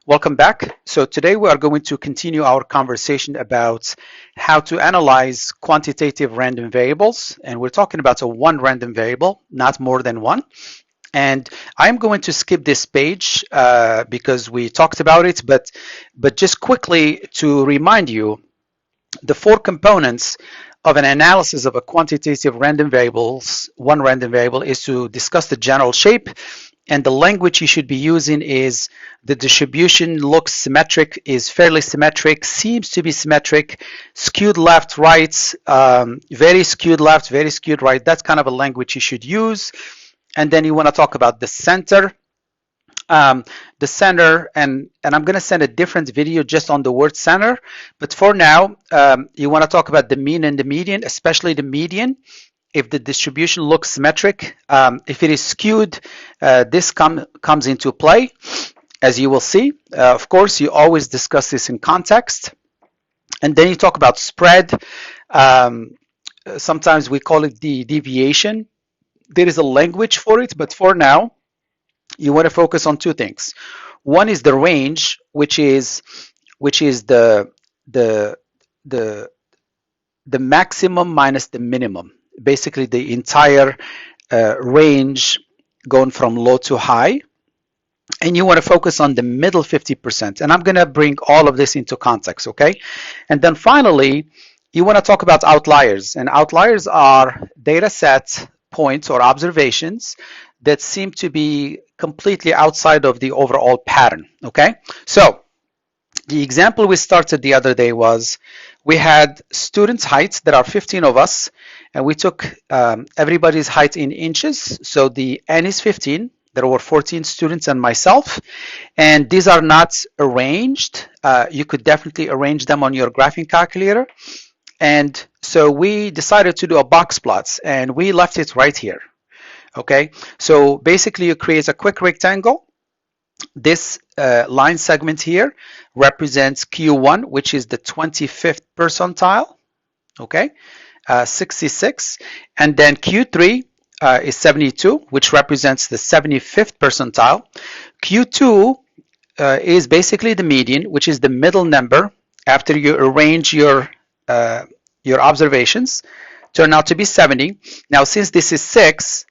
Welcome back. So today we are going to continue our conversation about how to analyze quantitative random variables. And we're talking about one random variable, not more than one. And I'm going to skip this page because we talked about it, but just quickly to remind you, the four components of an analysis of a quantitative random variables, one random variable, is to discuss the general shape, and the language you should be using is the distribution looks symmetric, is fairly symmetric, seems to be symmetric, skewed left, right, very skewed left, very skewed right. That's kind of a language you should use. And then you want to talk about the center. The center, and I'm going to send a different video just on the word center, but for now you want to talk about the mean and the median, especially the median. If the distribution looks symmetric, if it is skewed, this comes into play, as you will see. Of course, you always discuss this in context. And then you talk about spread. Sometimes we call it the deviation. There is a language for it, but for now, you want to focus on two things. One is the range, which is the maximum minus the minimum. Basically, the entire range going from low to high. And you want to focus on the middle 50%. And I'm going to bring all of this into context, okay? And then finally, you want to talk about outliers. And outliers are data set points or observations that seem to be completely outside of the overall pattern, okay? So the example we started the other day was we had students' heights. There are 15 of us, and we took everybody's height in inches. So the N is 15. There were 14 students and myself, and these are not arranged. You could definitely arrange them on your graphing calculator. And so we decided to do a box plots, and we left it right here. Okay, so basically you create a quick rectangle. This line segment here represents Q1, which is the 25th percentile, okay, 66, and then Q3 is 72, which represents the 75th percentile. Q2 is basically the median, which is the middle number after you arrange your observations, turn out to be 70. Now, since this is 6,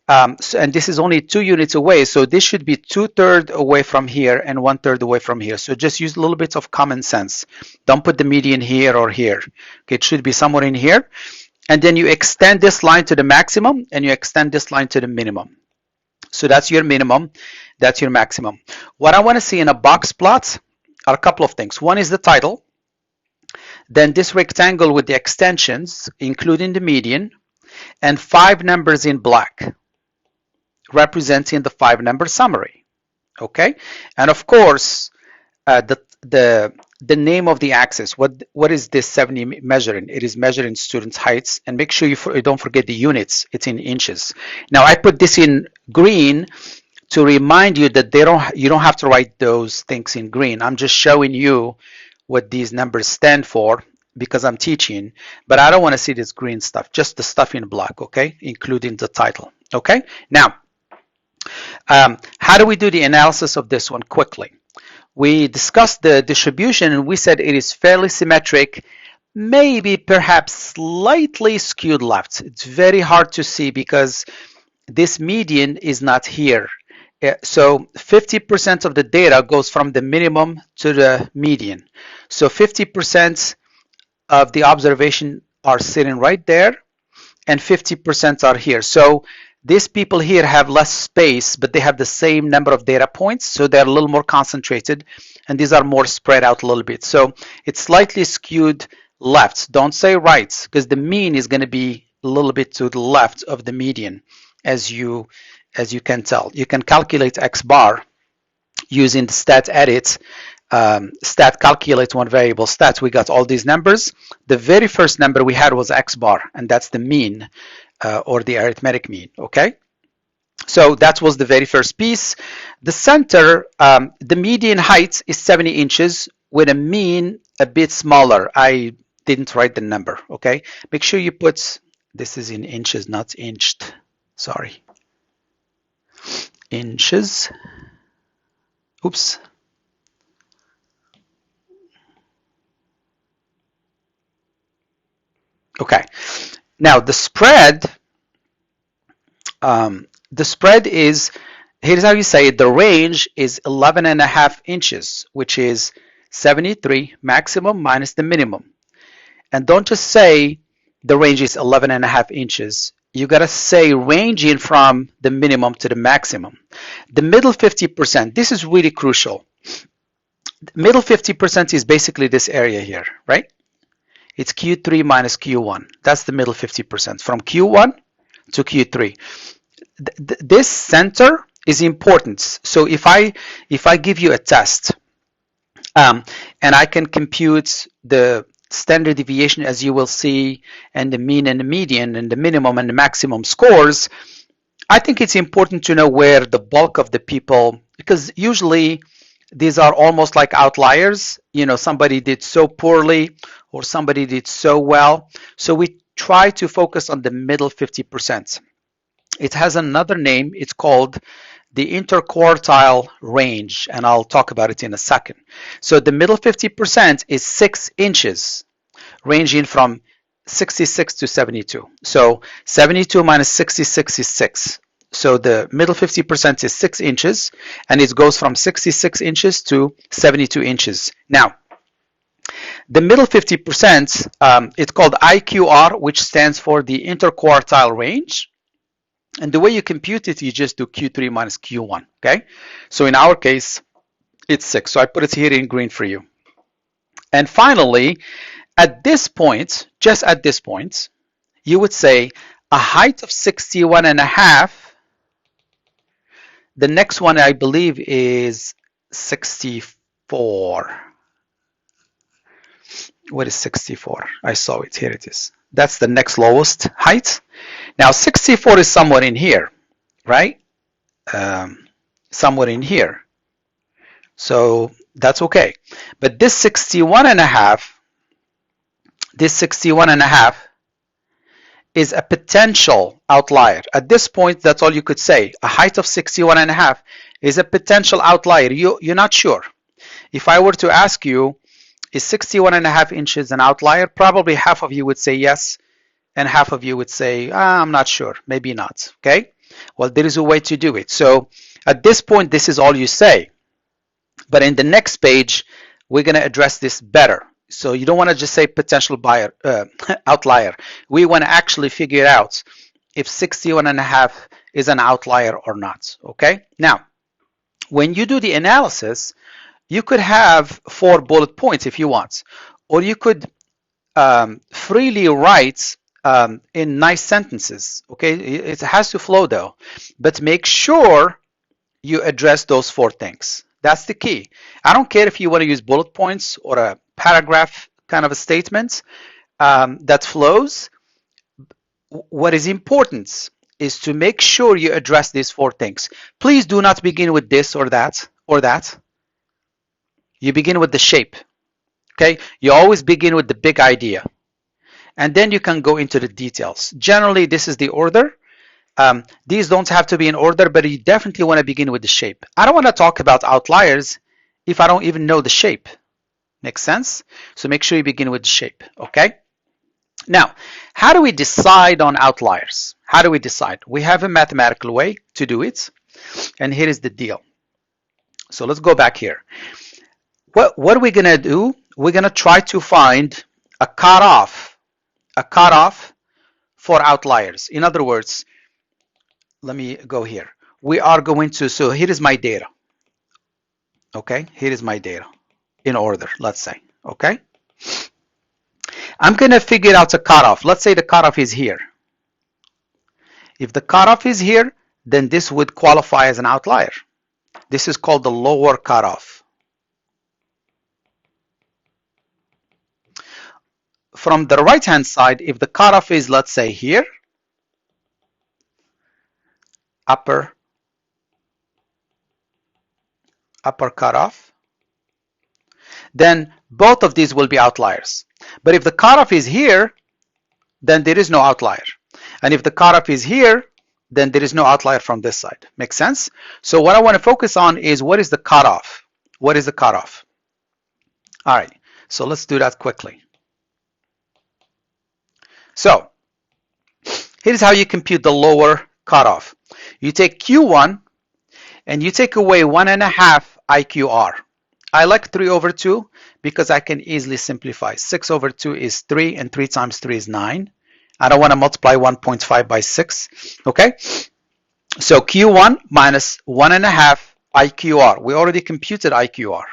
and this is only 2 units away, so this should be 2/3 away from here and 1/3 away from here. So just use a little bit of common sense. Don't put the median here or here. Okay, it should be somewhere in here. And then you extend this line to the maximum, and you extend this line to the minimum. So that's your minimum, that's your maximum. What I want to see in a box plot are a couple of things. One is the title, then this rectangle with the extensions, including the median, and 5 numbers in black, representing the 5-number summary, okay? And of course, the name of the axis. What is this 70 measuring? It is measuring students' heights, and make sure you don't forget the units. It's in inches. Now I put this in green to remind you that you don't have to write those things in green. I'm just showing you what these numbers stand for because I'm teaching, but I don't want to see this green stuff, just the stuff in black, okay, including the title, okay? Now, how do we do the analysis of this one quickly? We discussed the distribution, and we said it is fairly symmetric, maybe perhaps slightly skewed left. It's very hard to see because this median is not here. So 50% of the data goes from the minimum to the median. So 50% of the observation are sitting right there, and 50% are here. So these people here have less space, but they have the same number of data points, so they're a little more concentrated, and these are more spread out a little bit. So it's slightly skewed left. Don't say right, because the mean is going to be a little bit to the left of the median, as you can tell. You can calculate X bar using the stat edit. Stat calculate one variable stats. We got all these numbers. The very first number we had was X bar, and that's the mean. Or the arithmetic mean, okay? So that was the very first piece. The center, the median height is 70 inches with a mean a bit smaller. I didn't write the number, okay? Make sure you put, this is in inches, not inched, sorry. Inches, oops. Okay. Now the spread is, here's how you say it, the range is 11.5 inches, which is 73 maximum minus the minimum. And don't just say the range is 11.5 inches. You gotta say ranging from the minimum to the maximum. The middle 50%, this is really crucial. The middle 50% is basically this area here, right? It's Q3 minus Q1. That's the middle 50%, from Q1 to Q3. This center is important. So if I give you a test, and I can compute the standard deviation, as you will see, and the mean and the median and the minimum and the maximum scores, I think it's important to know where the bulk of the people, because usually these are almost like outliers. You know, somebody did so poorly or somebody did so well. So we try to focus on the middle 50%. It has another name. It's called the interquartile range, and I'll talk about it in a second. So the middle 50% is 6 inches, ranging from 66 to 72. So 72 minus 66 is 6. So the middle 50% is 6 inches, and it goes from 66 inches to 72 inches. Now, the middle 50%, it's called IQR, which stands for the interquartile range. And the way you compute it, you just do Q3 minus Q1, okay? So in our case, it's 6. So I put it here in green for you. And finally, at this point, just at this point, you would say a height of 61.5. The next one, I believe, is 64. What is 64? I saw it. Here it is. That's the next lowest height. Now, 64 is somewhere in here, right? Somewhere in here. So that's okay. But this 61.5 is a potential outlier. At this point, that's all you could say. A height of 61.5 is a potential outlier. You're not sure. If I were to ask you, is 61.5 inches an outlier? Probably half of you would say yes, and half of you would say, I'm not sure, maybe not, okay? Well, there is a way to do it. So at this point, this is all you say. But in the next page, we're gonna address this better. So you don't wanna just say potential outlier. We wanna actually figure out if 61.5 is an outlier or not, okay? Now, when you do the analysis, you could have 4 bullet points if you want, or you could freely write in nice sentences, okay? It has to flow though, but make sure you address those 4 things. That's the key. I don't care if you want to use bullet points or a paragraph kind of a statement that flows. What is important is to make sure you address these 4 things. Please do not begin with this or that or that. You begin with the shape, okay? You always begin with the big idea, and then you can go into the details. Generally, this is the order. These don't have to be in order, but you definitely want to begin with the shape. I don't want to talk about outliers if I don't even know the shape. Makes sense? So make sure you begin with the shape, okay? Now, how do we decide on outliers? How do we decide? We have a mathematical way to do it, and here is the deal. So let's go back here. What are we going to do? We're going to try to find a cutoff for outliers. In other words, let me go here. We are going to, so here is my data. Okay, here is my data in order, let's say, okay? I'm going to figure out a cutoff. Let's say the cutoff is here. If the cutoff is here, then this would qualify as an outlier. This is called the lower cutoff. From the right-hand side, if the cutoff is, let's say, here, upper cutoff, then both of these will be outliers. But if the cutoff is here, then there is no outlier. And if the cutoff is here, then there is no outlier from this side. Make sense? So what I want to focus on is, what is the cutoff? What is the cutoff? All right, so let's do that quickly. So here's how you compute the lower cutoff. You take Q1 and you take away 1.5 IQR. I like 3 over 2 because I can easily simplify. 6 over 2 is 3, and 3 times 3 is 9. I don't want to multiply 1.5 by 6. Okay? So Q1 minus 1.5 IQR. We already computed IQR.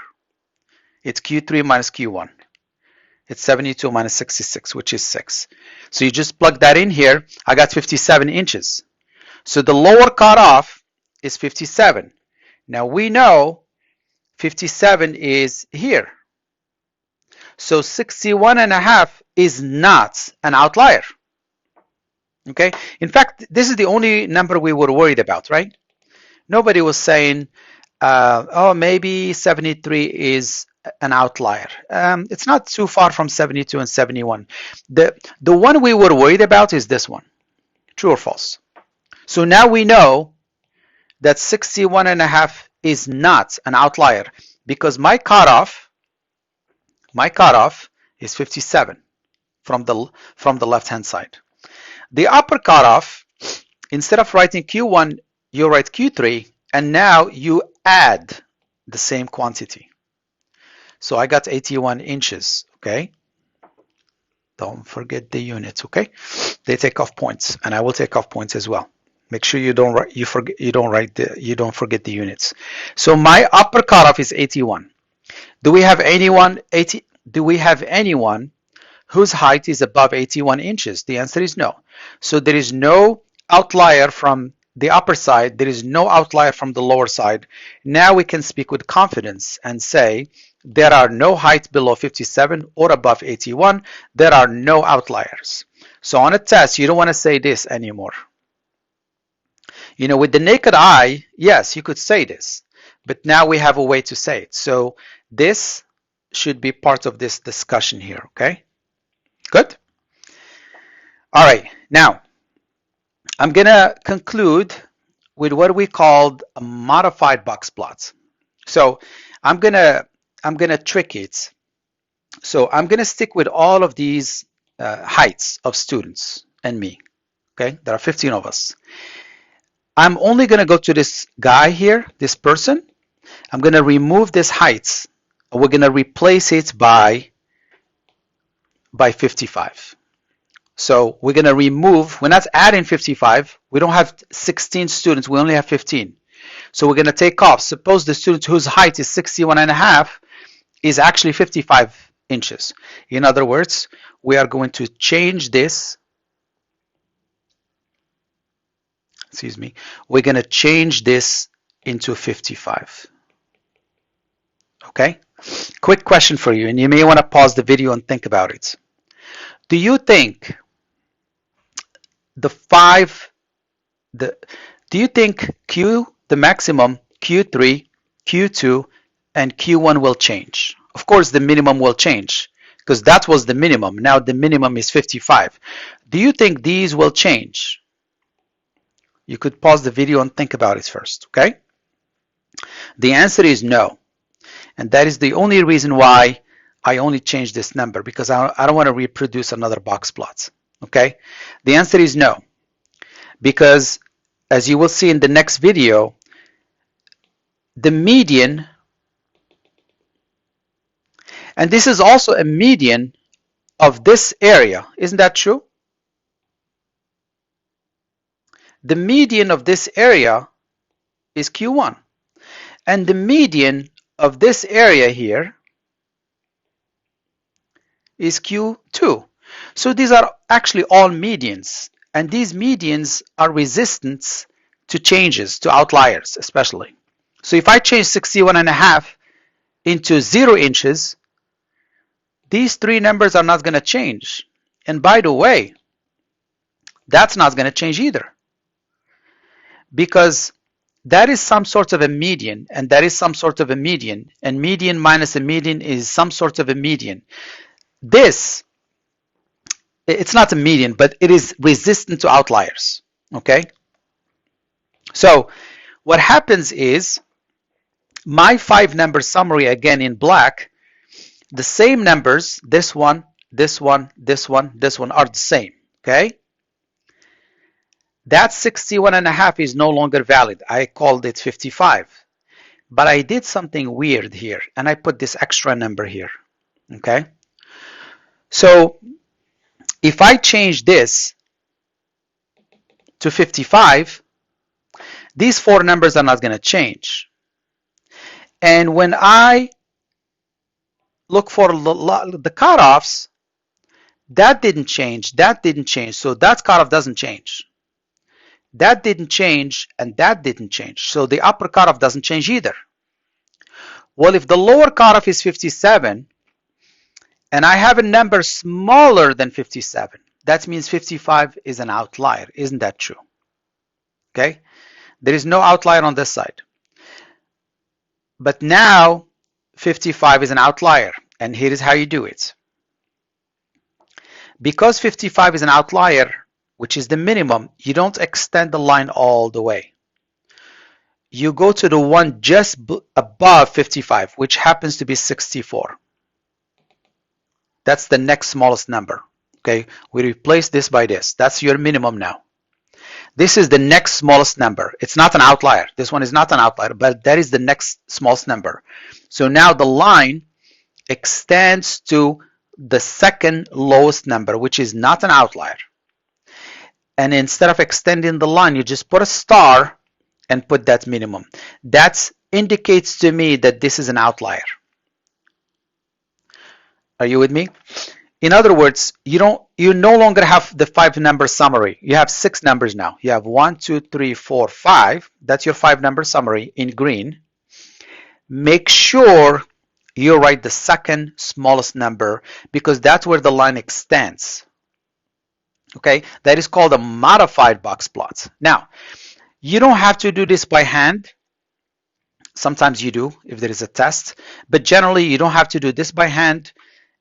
It's Q3 minus Q1. It's 72 minus 66, which is 6. So you just plug that in here. I got 57 inches. So the lower cutoff is 57. Now we know 57 is here. So 61.5 is not an outlier. Okay? In fact, this is the only number we were worried about, right? Nobody was saying, oh, maybe 73 is an outlier. It's not too far from 72 and 71. The one we were worried about is this one. True or false? So now we know that 61.5 is not an outlier because my cutoff is 57 from the left-hand side. The upper cutoff, instead of writing Q1, you write Q3, and now you add the same quantity. So I got 81 inches, okay? Don't forget the units, okay? They take off points, and I will take off points as well. Make sure you don't forget the units. So my upper cutoff is 81. Do we have anyone whose height is above 81 inches? The answer is no. So there is no outlier from the upper side. There is no outlier from the lower side. Now we can speak with confidence and say there are no heights below 57 or above 81. There are no outliers. So on a test, you don't want to say this anymore. You know, with the naked eye, yes, you could say this, but now we have a way to say it. So this should be part of this discussion here, okay? Good? All right, now I'm gonna conclude with what we called a modified box plots. So I'm gonna trick it. So I'm gonna stick with all of these heights of students and me, okay? There are 15 of us. I'm only gonna go to this guy here, this person. I'm gonna remove this heights. We're gonna replace it by 55. So we're gonna remove, we're not adding 55. We don't have 16 students, we only have 15. So we're gonna take off. Suppose the student whose height is 61.5 is actually 55 inches. In other words, we are going to change this. Excuse me. We're going to change this into 55. Okay? Quick question for you, and you may want to pause the video and think about it. Do you think do you think Q, the maximum, Q3, Q2, and Q1 will change? Of course, the minimum will change because that was the minimum. Now the minimum is 55. Do you think these will change? You could pause the video and think about it first, okay? The answer is no. And that is the only reason why I only changed this number, because I don't want to reproduce another box plot, okay? The answer is no. Because as you will see in the next video, the median, and this is also a median of this area, isn't that true? The median of this area is Q1, and the median of this area here is Q2. So these are actually all medians, and these medians are resistant to changes, to outliers especially. So if I change 61.5 into 0 inches, these three numbers are not going to change. And by the way, that's not going to change either, because that is some sort of a median, and that is some sort of a median, and median minus a median is some sort of a median. This, it's not a median, but it is resistant to outliers, okay? So what happens is my 5-number summary, again in black, the same numbers, this one, this one, this one, this one, are the same. okay? That 61.5 is no longer valid. I called it 55. But I did something weird here, and I put this extra number here, okay? So if I change this to 55, these four numbers are not going to change. And when I look for the cutoffs, that didn't change, that didn't change, so that cutoff doesn't change. That didn't change, and that didn't change, so the upper cutoff doesn't change either. Well, if the lower cutoff is 57, and I have a number smaller than 57, that means 55 is an outlier. Isn't that true? Okay, there is no outlier on this side. But now 55 is an outlier, and here is how you do it. Because 55 is an outlier, which is the minimum, you don't extend the line all the way. You go to the one just above 55, which happens to be 64. That's the next smallest number. Okay, we replace this by this. That's your minimum now. This is the next smallest number. It's not an outlier. This one is not an outlier, but that is the next smallest number. So now the line extends to the second lowest number, which is not an outlier. And instead of extending the line, you just put a star and put that minimum. That indicates to me that this is an outlier. Are you with me? In other words, you no longer have the 5-number summary. You have 6 numbers now. You have 1, 2, 3, 4, 5. That's your 5-number summary in green. Make sure you write the second smallest number because that's where the line extends. Okay, that is called a modified box plot. Now, you don't have to do this by hand. Sometimes you do if there is a test, but generally you don't have to do this by hand.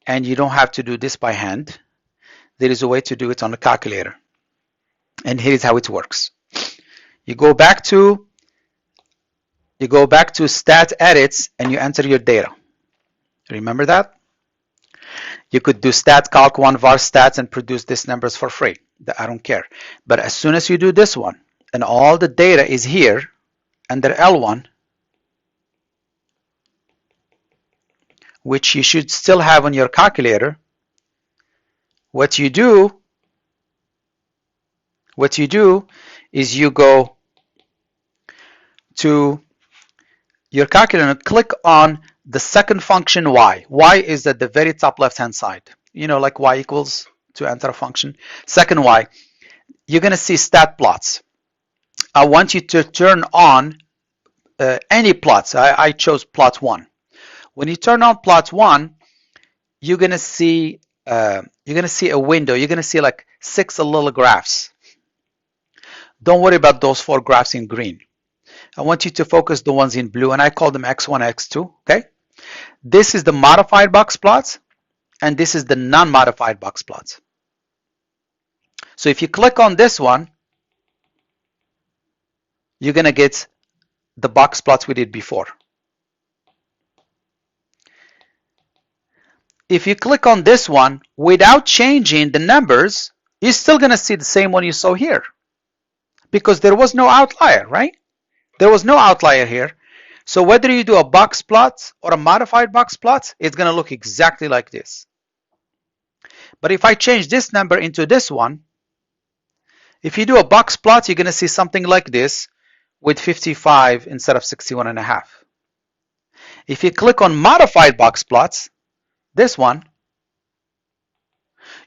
And you don't have to do this by hand. There is a way to do it on the calculator. And here's how it works. You go back to stat edits and you enter your data. Remember that? You could do stat calc 1 var stats and produce these numbers for free. I don't care. But as soon as you do this one and all the data is here under L1, which you should still have on your calculator, what you do is you go to your calculator and click on the second function y. Y is at the very top left-hand side. You know, like y equals to enter a function. Second y. You're going to see stat plots. I want you to turn on any plots. I chose plot 1. When you turn on plot 1, you're gonna see a window. You're gonna see like 6 little graphs. Don't worry about those 4 graphs in green. I want you to focus the ones in blue, and I call them X1, X2. Okay. This is the modified box plots, and this is the non-modified box plots. So if you click on this one, you're gonna get the box plots we did before. If you click on this one without changing the numbers, you're still going to see the same one you saw here because there was no outlier, right? There was no outlier here. So whether you do a box plot or a modified box plot, it's going to look exactly like this. But if I change this number into this one, if you do a box plot, you're going to see something like this with 55 instead of 61.5. If you click on modified box plots, this one,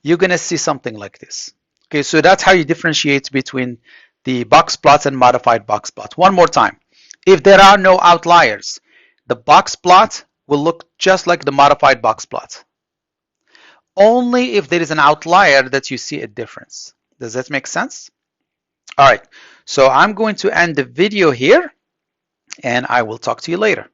you're going to see something like this. Okay, so that's how you differentiate between the box plots and modified box plots. One more time. If there are no outliers, the box plot will look just like the modified box plot. Only if there is an outlier that you see a difference. Does that make sense? All right, so I'm going to end the video here, and I will talk to you later.